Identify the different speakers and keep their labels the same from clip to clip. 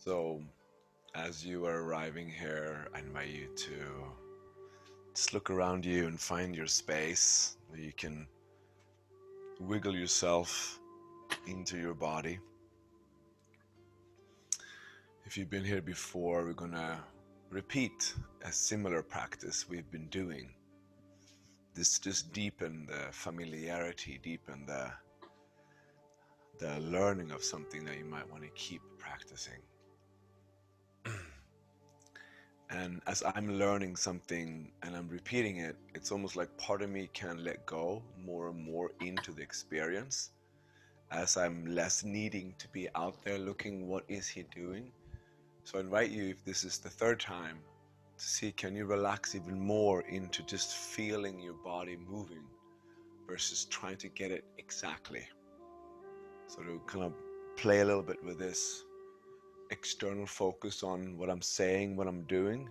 Speaker 1: So, as you are arriving here, I invite you to just look around you and find your space where you can wiggle yourself into your body. If you've been here before, we're gonna repeat a similar practice we've been doing. This just deepen the familiarity, deepen the learning of something that you might want to keep practicing. And as I'm learning something and I'm repeating it, it's almost like part of me can let go more and more into the experience as I'm less needing to be out there looking what is he doing. So I invite you, if this is the third time, to see, can you relax even more into just feeling your body moving versus trying to get it exactly. So to kind of play a little bit with this external focus on what I'm saying, what I'm doing,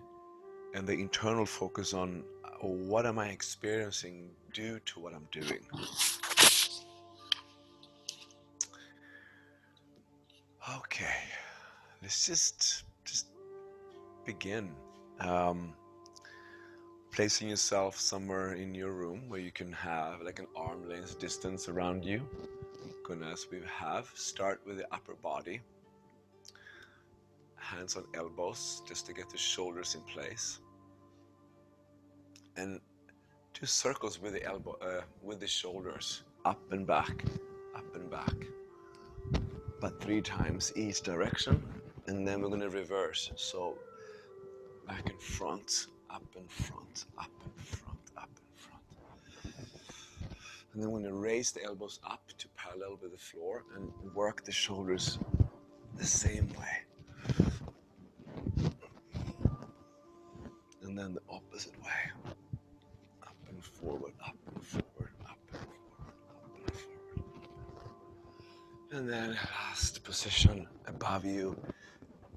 Speaker 1: and the internal focus on what am I experiencing due to what I'm doing. Okay, let's just begin. Placing yourself somewhere in your room where you can have like an arm length distance around you. Gonna, as we have, start with the upper body. Hands on elbows just to get the shoulders in place. And do circles with the with the shoulders, up and back, up and back. But 3 times each direction, and then we're going to reverse. So back and front, up and front, up and front, up and front. And then we're going to raise the elbows up to parallel with the floor and work the shoulders the same way. And then the opposite way. Up and forward, up and forward, up and forward, up and forward. And then last position above you,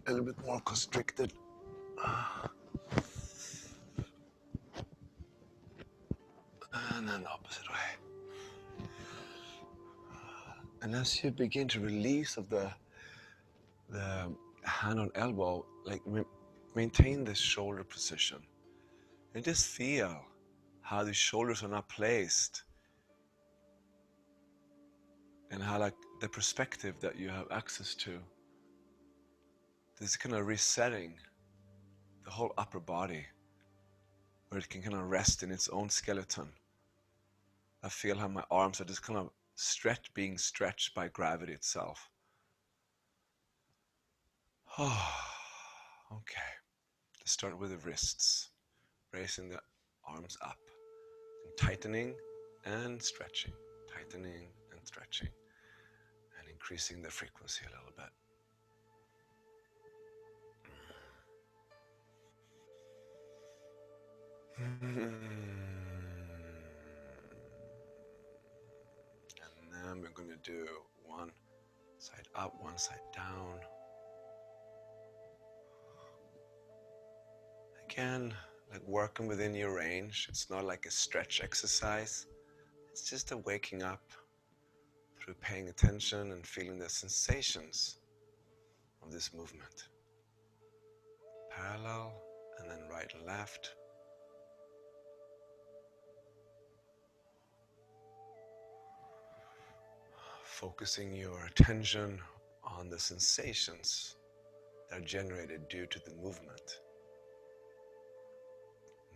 Speaker 1: a little bit more constricted. And then the opposite way. And as you begin to release of the hand on elbow, like maintain this shoulder position. And just feel how the shoulders are not placed. And how like the perspective that you have access to. This kind of resetting the whole upper body. Where it can kind of rest in its own skeleton. I feel how my arms are just kind of being stretched by gravity itself. Oh, okay. Let's start with the wrists. Raising the arms up. And tightening and stretching. Tightening and stretching. And increasing the frequency a little bit. And then we're going to do one side up, one side down. Again, like working within your range. It's not like a stretch exercise. It's just a waking up through paying attention and feeling the sensations of this movement. Parallel, and then right and left. Focusing your attention on the sensations that are generated due to the movement.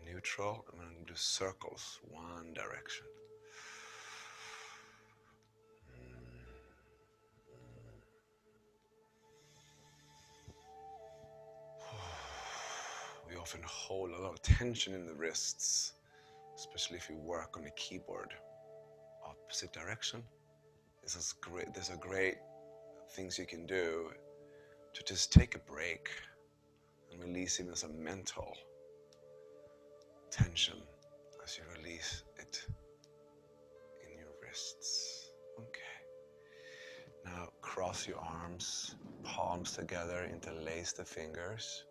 Speaker 1: Neutral, and then do circles, one direction. We often hold a lot of tension in the wrists, especially if you work on a keyboard. Opposite direction. There's a great things you can do to just take a break and release even some mental tension as you release it in your wrists. Okay. Now cross your arms, palms together, interlace the fingers.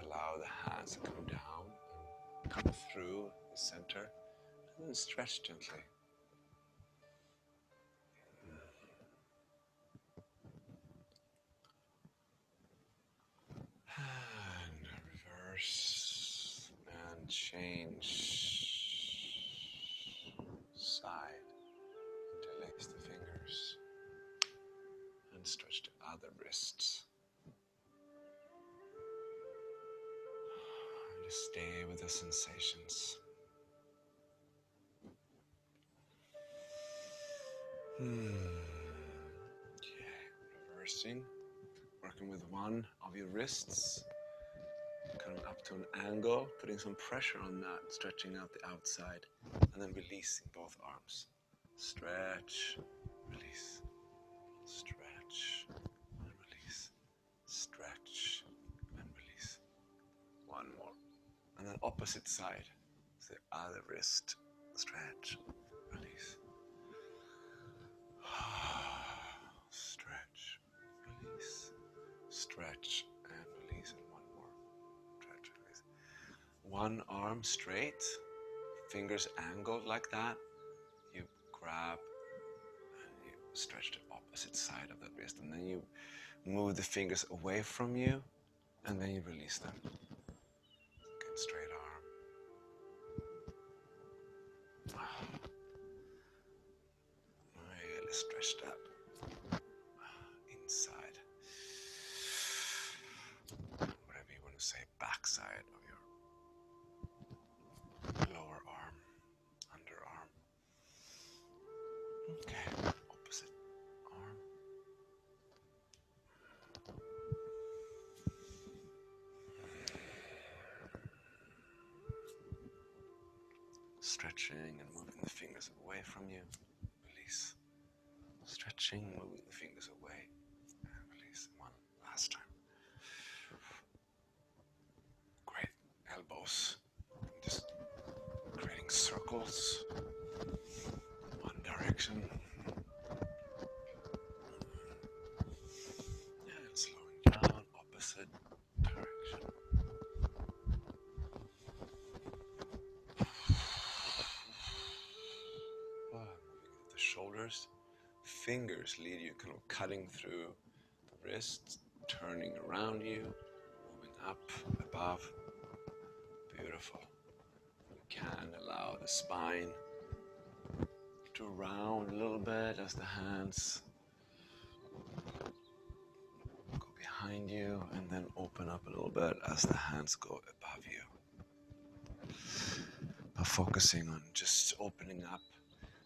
Speaker 1: Allow the hands to come down and come through the center, and then stretch gently. and stretch the other wrists. Just stay with the sensations. Okay, reversing, working with one of your wrists, coming up to an angle, putting some pressure on that, stretching out the outside, and then releasing both arms. Stretch, release, stretch, and release, stretch, and release. One more. And then opposite side, the other wrist, stretch, release. Stretch, release, stretch, and release, and one more. Stretch, release. One arm straight, fingers angled like that. You grab and you stretch the opposite side of the wrist, and then you move the fingers away from you, and then you release them. Again, straight arm. Really stretch that inside. Whatever you want to say, backside of your lower arm, underarm. Okay, opposite arm. Stretching and moving the fingers away from you. Release. Stretching, moving the fingers away. And release. One last time. Great. Elbows. Just creating circles. One direction. And slowing down. Opposite direction. Moving the shoulders. Fingers lead you, kind of cutting through the wrists, turning around you, moving up, above. Beautiful. You can allow the spine to round a little bit as the hands go behind you, and then open up a little bit as the hands go above you. Now focusing on just opening up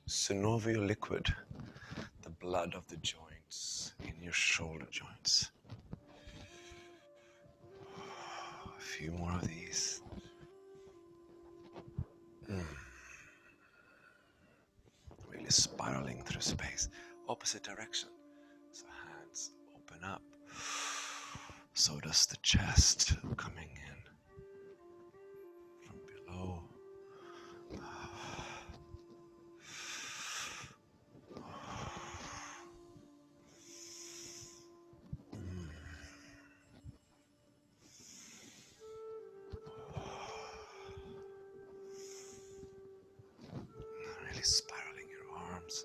Speaker 1: synovial liquid, the blood of the joints in your shoulder joints. A few more of these. Really spiraling through space. Opposite direction. So hands open up. So does the chest coming in from below. Really spiraling your arms.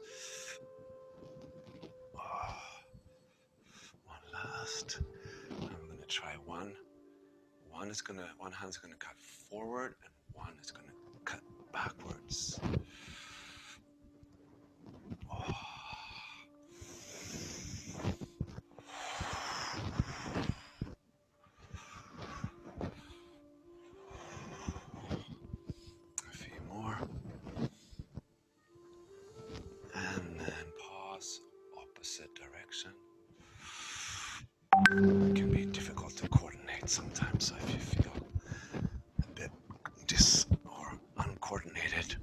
Speaker 1: One last. And we're going to try one. One hand's gonna cut forward and one is gonna cut backwards. A few more. And then pause, opposite direction. It can be difficult to coordinate sometimes, so if you feel a bit or uncoordinated,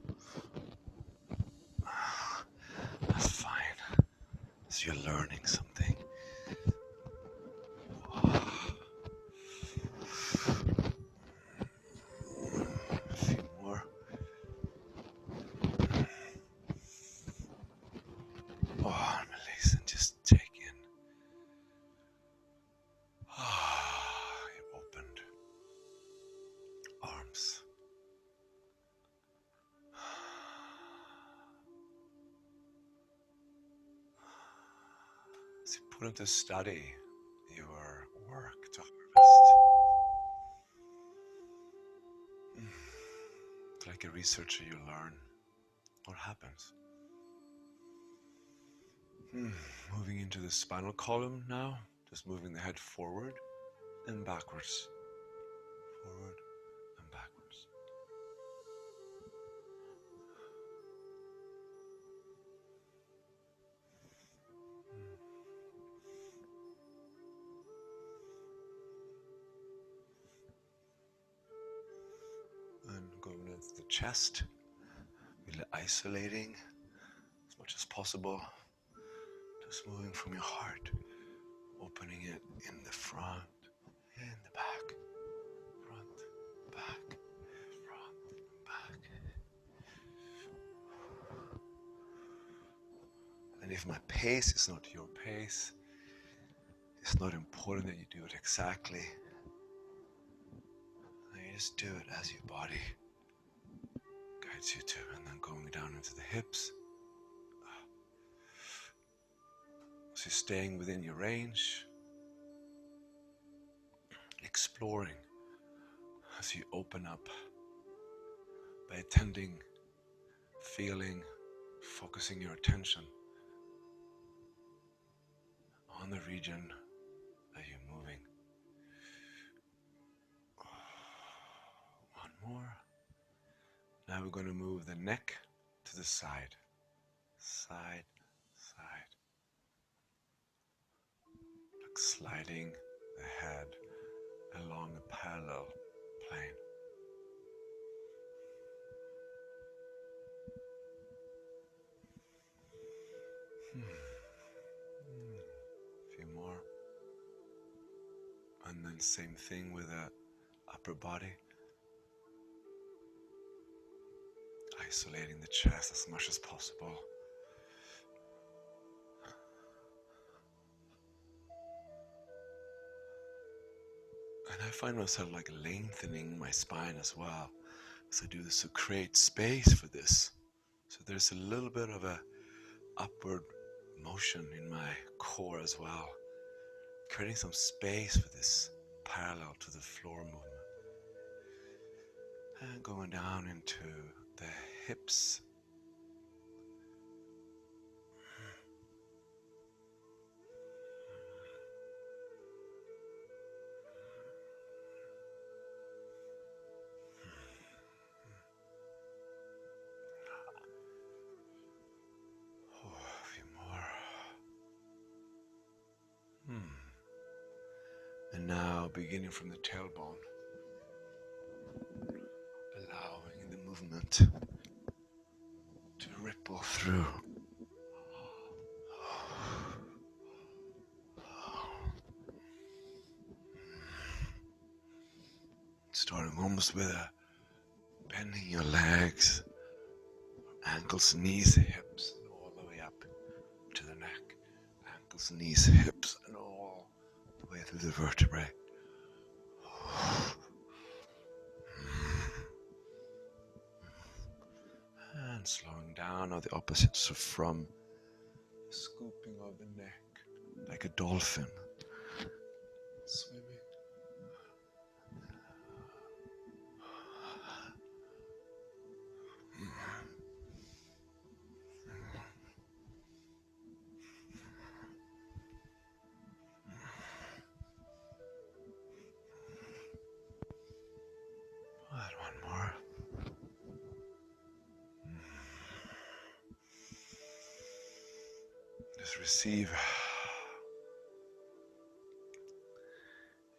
Speaker 1: that's fine, as you're learning something. A few more. And release and just take in. Your opened arms. As you put into study your work to harvest. Like a researcher, you learn what happens. Moving into the spinal column now, just moving the head forward and backwards. Forward and backwards. And going into the chest, really isolating as much as possible. Just moving from your heart, opening it in the front, in the back, front, back, front, back. And if my pace is not your pace, it's not important that you do it exactly. You just do it as your body guides you to, and then going down into the hips. So you're staying within your range, exploring as you open up by attending, feeling, focusing your attention on the region that you're moving. One more. Now we're going to move the neck to the side, side, side. Like sliding the head along a parallel plane. A few more. And then same thing with the upper body. Isolating the chest as much as possible. And I find myself like lengthening my spine as well as I do this to create space for this. So there's a little bit of a upward motion in my core as well, creating some space for this parallel to the floor movement. And going down into the hips. Oh, a few more. And now beginning from the tailbone, allowing the movement to ripple through. Starting almost with a bending your legs, ankles, knees, hips, and all the way up to the neck. Ankles, knees, hips, and all the way through the vertebrae. And slowing down on the opposite, so from the scooping of the neck, like a dolphin swimming. One more. Just receive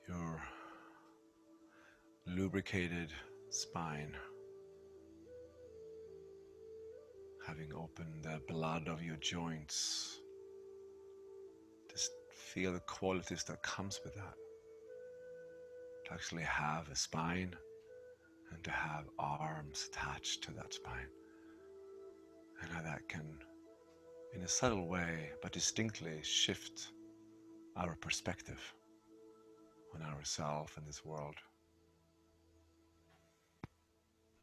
Speaker 1: your lubricated spine, having opened the blood of your joints. Just feel the qualities that comes with that. To actually have a spine and to have arms attached to that spine. And how that can, in a subtle way, but distinctly shift our perspective on ourselves and this world.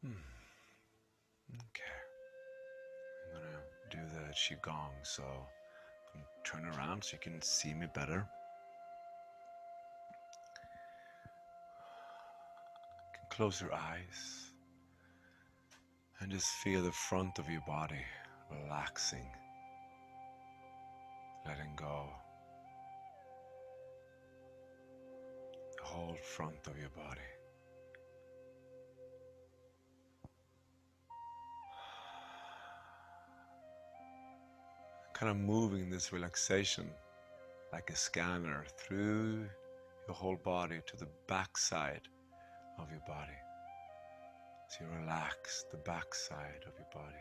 Speaker 1: Okay. I'm gonna do the Qigong, so I'm gonna turn around so you can see me better. You can close your eyes and just feel the front of your body relaxing. letting go the whole front of your body. Kind of moving this relaxation like a scanner through your whole body to the back side of your body. So you relax the back side of your body.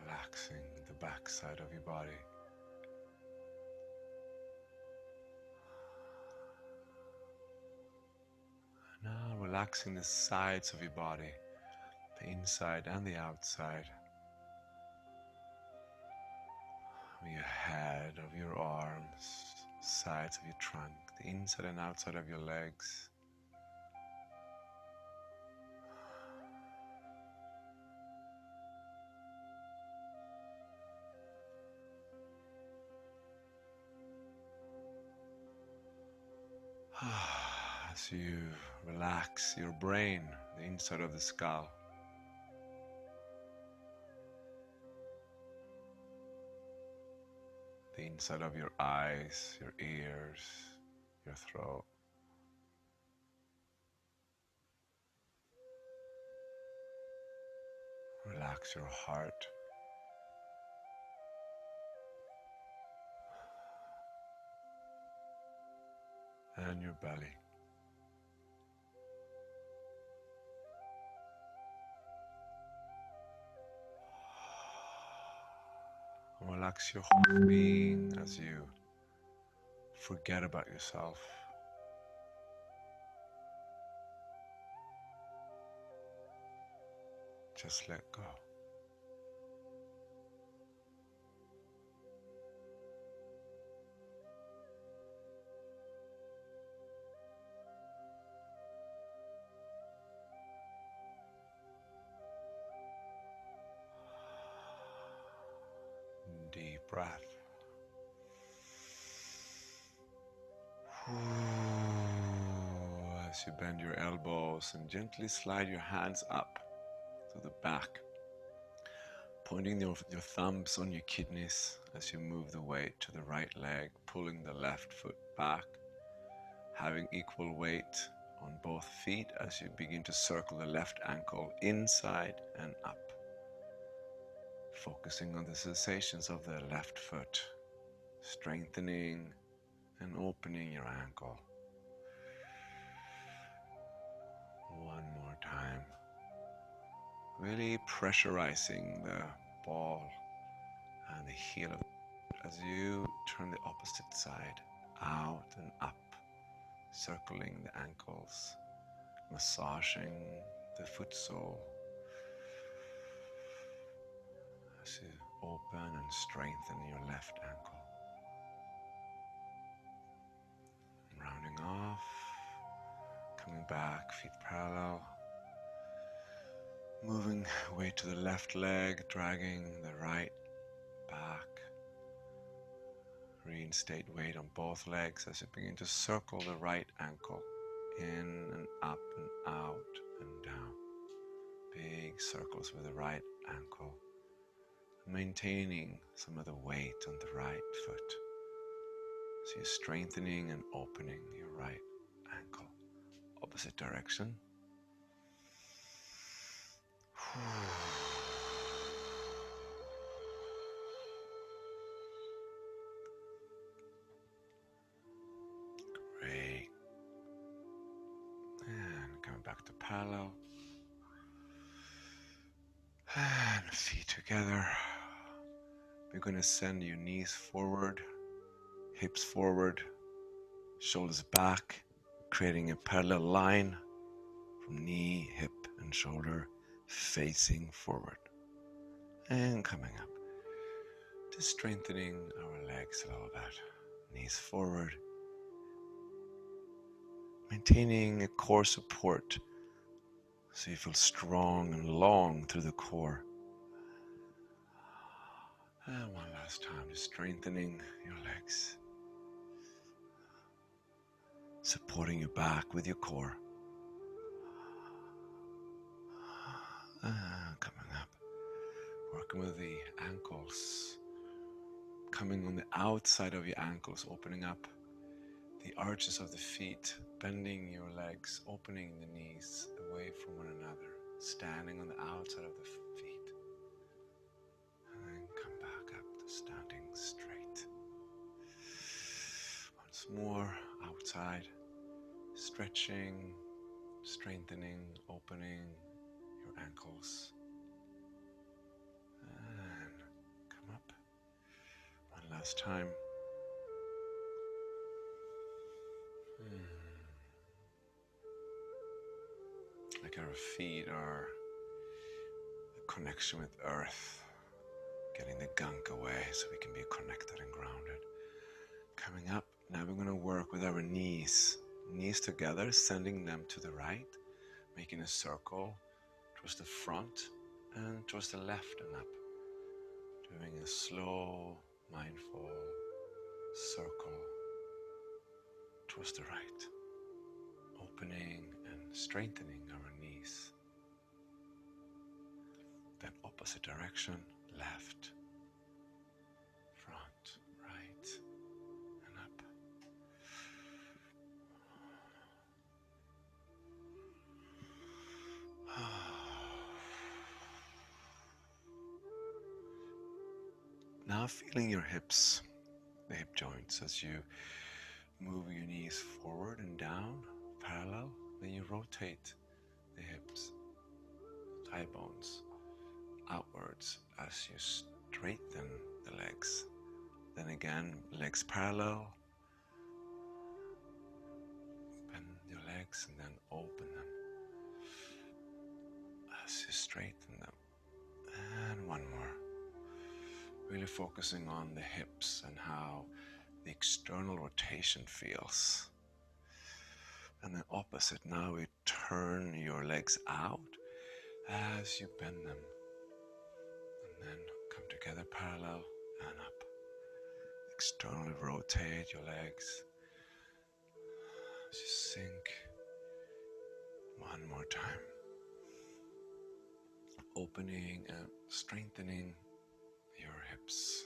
Speaker 1: Relaxing the back side of your body. Now relaxing the sides of your body, the inside and the outside. Your head, of your arms, sides of your trunk, the inside and outside of your legs. As you relax your brain, the inside of the skull. The inside of your eyes, your ears, your throat. Relax your heart. And your belly. Relax your whole being as you forget about yourself. Just let go. Deep breath. As you bend your elbows and gently slide your hands up to the back, pointing your thumbs on your kidneys as you move the weight to the right leg, pulling the left foot back, having equal weight on both feet as you begin to circle the left ankle inside and up, focusing on the sensations of the left foot, strengthening and opening your ankle. One more time. Really pressurizing the ball and the heel of it as you turn the opposite side out and up, circling the ankles, massaging the foot sole as you open and strengthen your left ankle. Rounding off, coming back, feet parallel, moving weight to the left leg, dragging the right back. Reinstate weight on both legs as you begin to circle the right ankle in and up and out and down. Big circles with the right ankle, maintaining some of the weight on the right foot. So you're strengthening and opening your right ankle. Opposite direction. Great. And coming back to parallel. And feet together. We're going to send your knees forward, hips forward, shoulders back, creating a parallel line from knee, hip, and shoulder facing forward. And coming up. Just strengthening our legs a little bit. Knees forward. Maintaining a core support so you feel strong and long through the core. And one last time, just strengthening your legs. supporting your back with your core. Coming up, working with the ankles, coming on the outside of your ankles, opening up the arches of the feet, bending your legs, opening the knees away from one another, standing on the outside of the feet, and then come back up to standing straight. Once more, outside, stretching, strengthening, opening your ankles, and come up. One last time. Like our feet are the connection with earth, getting the gunk away so we can be connected and grounded. Coming up, now we're going to work with our knees. Knees together, sending them to the right, making a circle towards the front and towards the left and up. Doing a slow, mindful circle towards the right, opening and strengthening our knees. Then opposite direction, left, front, right, and up. Now feeling your hips, the hip joints, as you move your knees forward and down, parallel, then you rotate the hips, thigh bones, outwards as you straighten the legs. Then again, legs parallel, bend your legs and then open them as you straighten them. And one more. Really focusing on the hips and how the external rotation feels. And then opposite, now we turn your legs out as you bend them. And then come together parallel and up. Externally rotate your legs as you sink. One more time. Opening and strengthening your hips.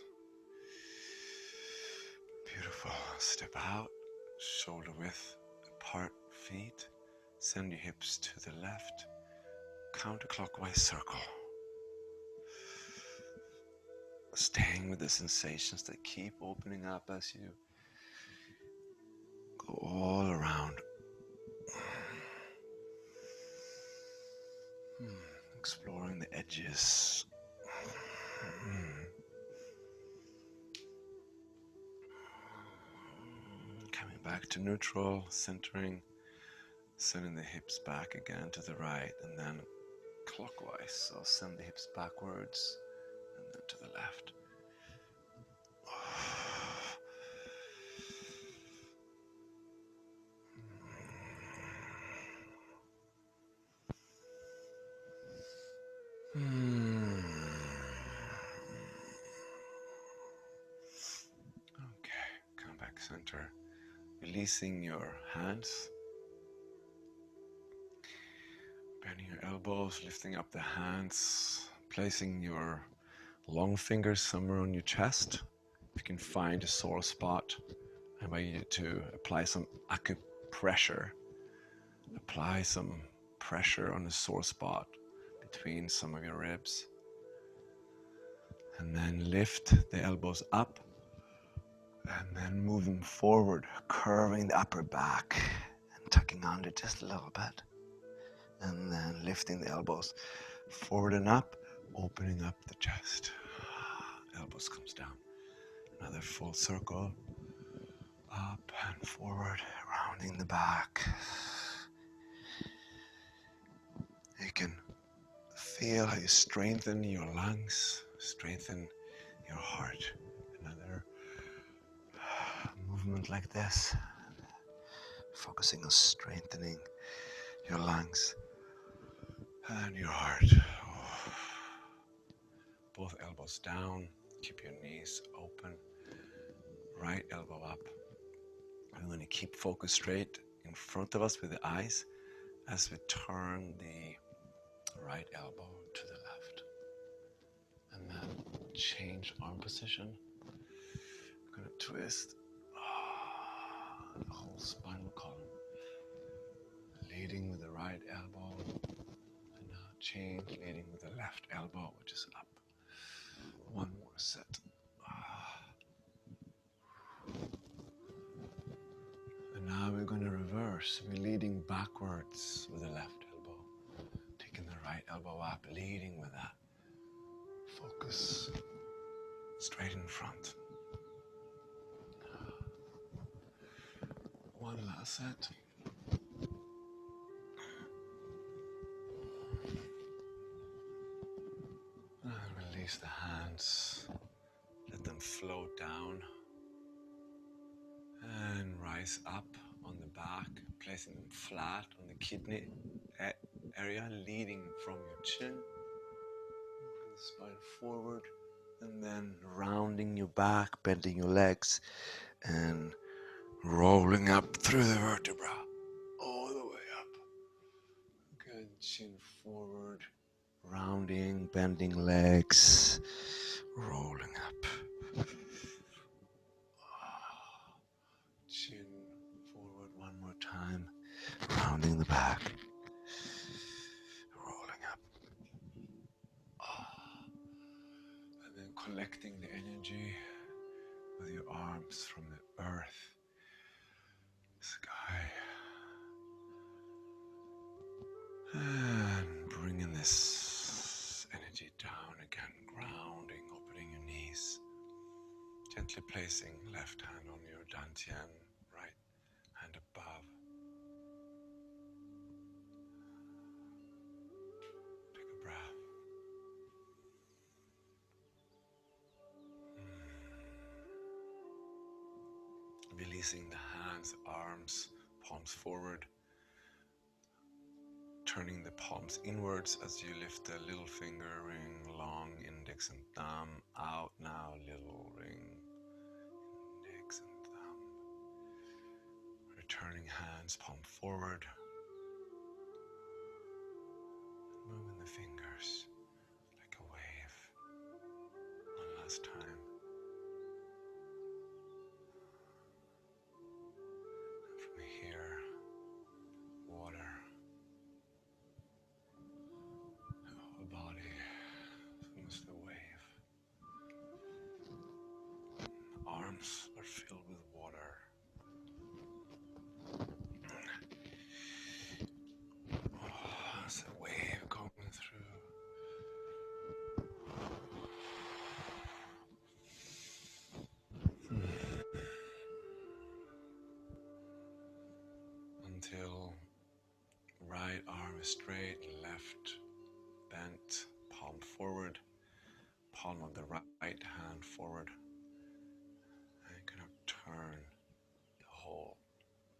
Speaker 1: Beautiful. Step out, shoulder width apart feet. Send your hips to the left. Counterclockwise circle. Staying with the sensations that keep opening up as you go all around. Exploring the edges. Coming back to neutral, centering, sending the hips back again to the right, and then clockwise. So send the hips backwards and then to the left. Okay, come back center. Releasing your hands. Bending your elbows, lifting up the hands, placing your long fingers somewhere on your chest. If you can find a sore spot, I invite you to apply some acupressure. Apply some pressure on a sore spot between some of your ribs. And then lift the elbows up. And then moving forward, curving the upper back and tucking under just a little bit. And then lifting the elbows forward and up, opening up the chest. Elbows comes down. Another full circle. Up and forward, rounding the back. You can feel how you strengthen your lungs, strengthen your heart. Another movement like this, focusing on strengthening your lungs and your heart. Both elbows down, keep your knees open, right elbow up. I'm going to keep focus straight, in front of us with the eyes as we turn the right elbow to the left. And then change arm position. We're going to twist the whole spinal column. Leading with the right elbow. And now change, leading with the left elbow, which is up. One more set. And now we're going to reverse. We're leading backwards with the left elbow. Taking the right elbow up, leading with that. Focus straight in front. One last set. And release the hands. Let them float down. And rise up on the back, placing them flat on the kidney area, leading from your chin. Moving the spine forward. And then rounding your back, bending your legs, and rolling up through the vertebra, all the way up. Good, chin forward, rounding, bending legs, rolling up. Chin forward one more time, rounding the back, rolling up. And then collecting the energy with your arms from the earth, sky, and bringing this energy down again, grounding, opening your knees, gently placing left hand on your dantian, right hand above. Take a breath. Releasing the hands, arms, palms forward. Turning the palms inwards as you lift the little finger, ring, long, index and thumb. Out now, little ring, index and thumb. Returning hands, palm forward. Moving the fingers like a wave. One last time. And from here, water. The whole body is almost a wave. Arms are filled with water. It's a wave going through. Until right arm is straight, left bent, palm forward, palm of the right hand forward. And kind of turn the whole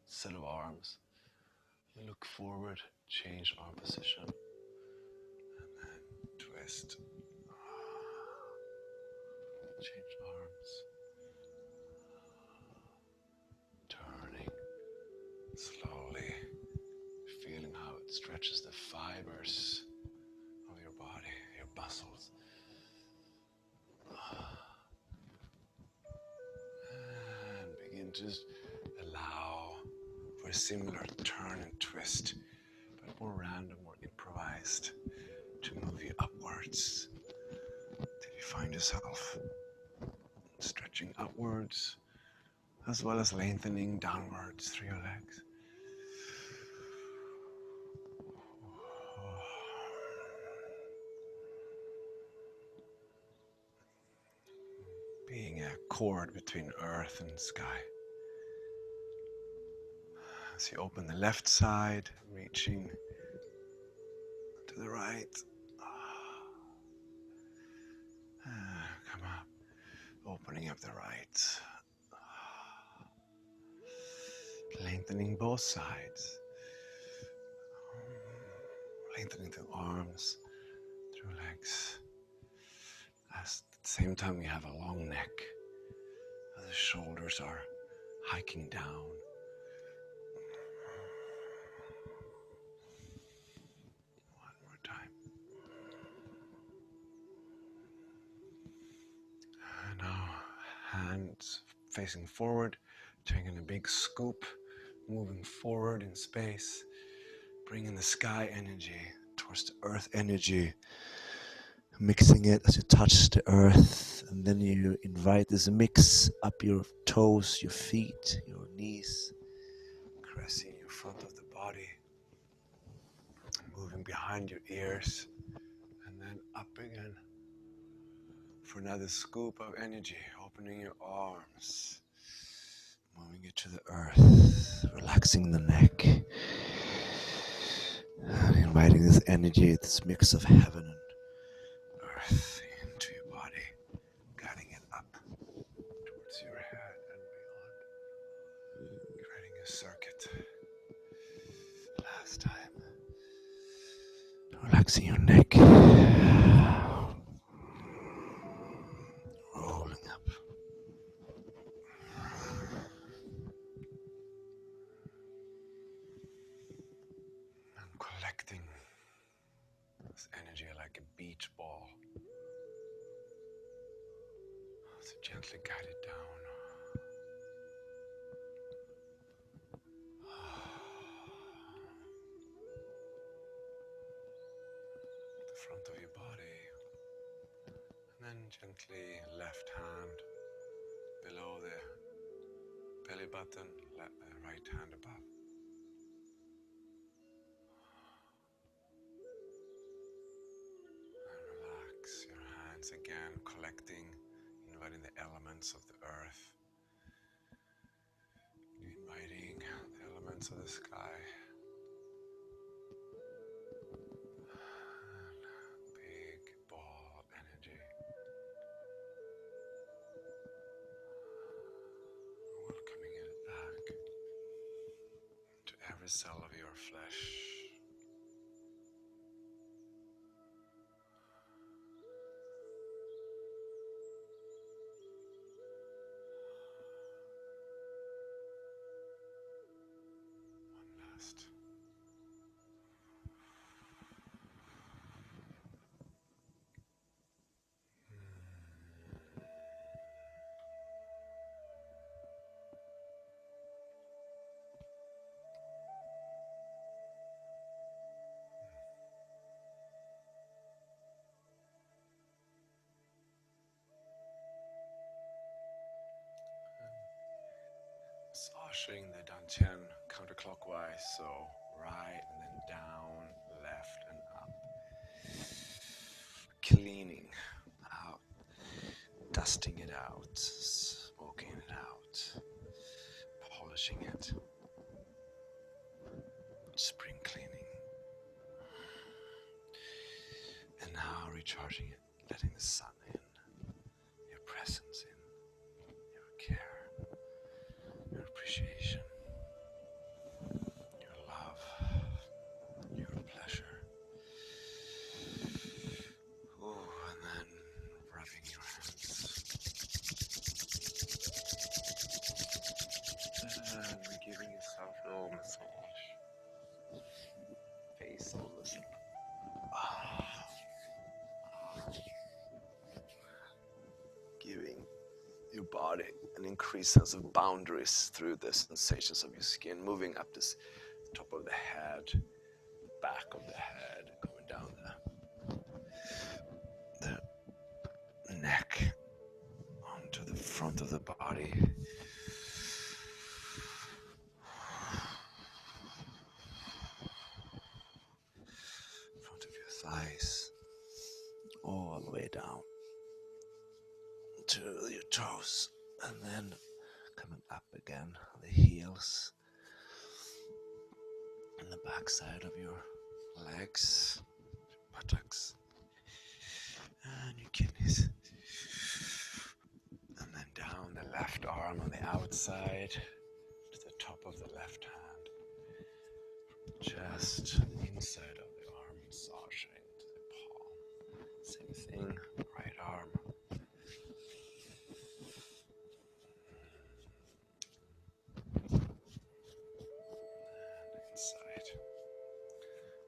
Speaker 1: set of arms. Look forward, change arm position, and then twist. Change arms. Turning slowly, feeling how it stretches the fibers of your body, your muscles. And begin to just allow for a similar turn and twist, but more random, more improvised, to move you upwards till you find yourself stretching upwards as well as lengthening downwards through your legs. Being a cord between earth and sky. As you open the left side, reaching to the right. Come up, opening up the right. Lengthening both sides. Lengthening the arms, through legs. At the same time, you have a long neck. The shoulders are hiking down. hands facing forward, taking a big scoop, moving forward in space, bringing the sky energy towards the earth energy, mixing it as you touch the earth, and then you invite this mix up your toes, your feet, your knees, caressing your front of the body, moving behind your ears, and then up again for another scoop of energy, opening your arms, moving it to the earth, relaxing the neck, and inviting this energy, this mix of heaven and earth into your body, guiding it up towards your head and beyond, creating a circuit. Last time, relaxing your neck, rolling up. And collecting this energy like a beach ball. So gently guide it down. The front of your body. And then gently left hand below the belly button, right hand above. And relax your hands again, collecting, inviting the elements of the earth, inviting the elements of the sky, and big ball of energy. Welcoming it back to every cell of your flesh. One last. Massaging the dantian counterclockwise, so right and then down, left and up. Cleaning out, dusting it out, smoking it out, polishing it. Spring cleaning. And now recharging it, letting the sun in, your presence in, your care, your appreciation, your love, your pleasure. Oh, and then rubbing your hands. And giving yourself a little massage. Face all this. Giving your body an increased sense of boundaries through the sensations of your skin, moving up this top of the head, back of the head, going down the neck, onto the front of the body. Front of your thighs, all the way down to your toes, and then coming up again, the heels, and the backside of your legs, buttocks, and your kidneys, and then down the left arm on the outside to the top of the left hand, just inside of the arm, massaging to the palm. Same thing, right arm. Inside.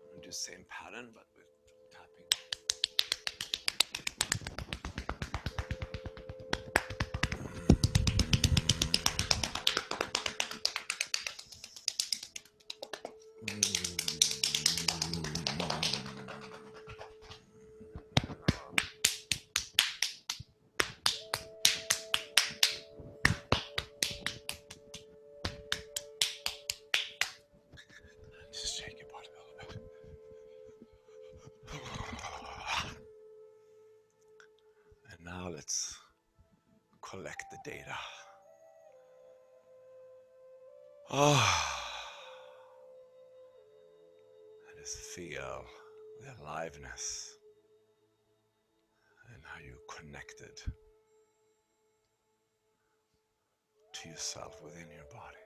Speaker 1: I'm going to do the same pattern but with tapping. let's collect the data. And just feel the aliveness and how you connected to yourself within your body.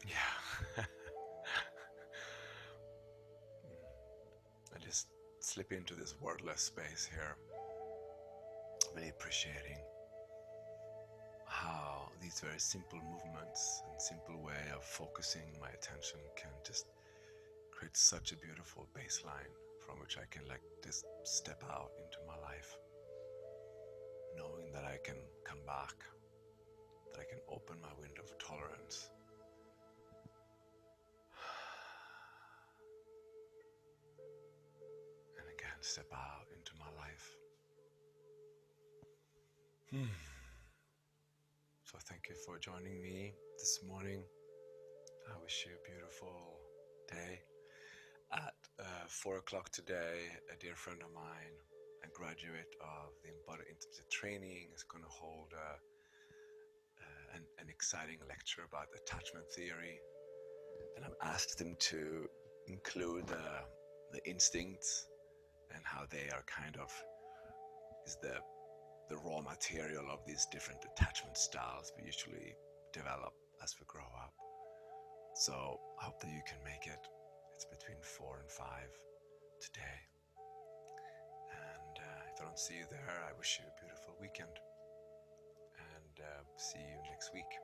Speaker 1: Yeah. I just slip into this wordless space here, really appreciating how these very simple movements and simple way of focusing my attention can just create such a beautiful baseline from which I can like just step out into my life, knowing that I can come back, that I can open my window of tolerance. And again, step out into my life. So thank you for joining me this morning. I wish you a beautiful day. At 4 o'clock today, a dear friend of mine, a graduate of the Embodied Intimacy Training, is going to hold an exciting lecture about attachment theory. And I've asked him to include the instincts and how they are kind of is the raw material of these different attachment styles we usually develop as we grow up. So I hope that you can make it. It's between 4 and 5 today. And if I don't see you there, I wish you a beautiful weekend. And see you next week.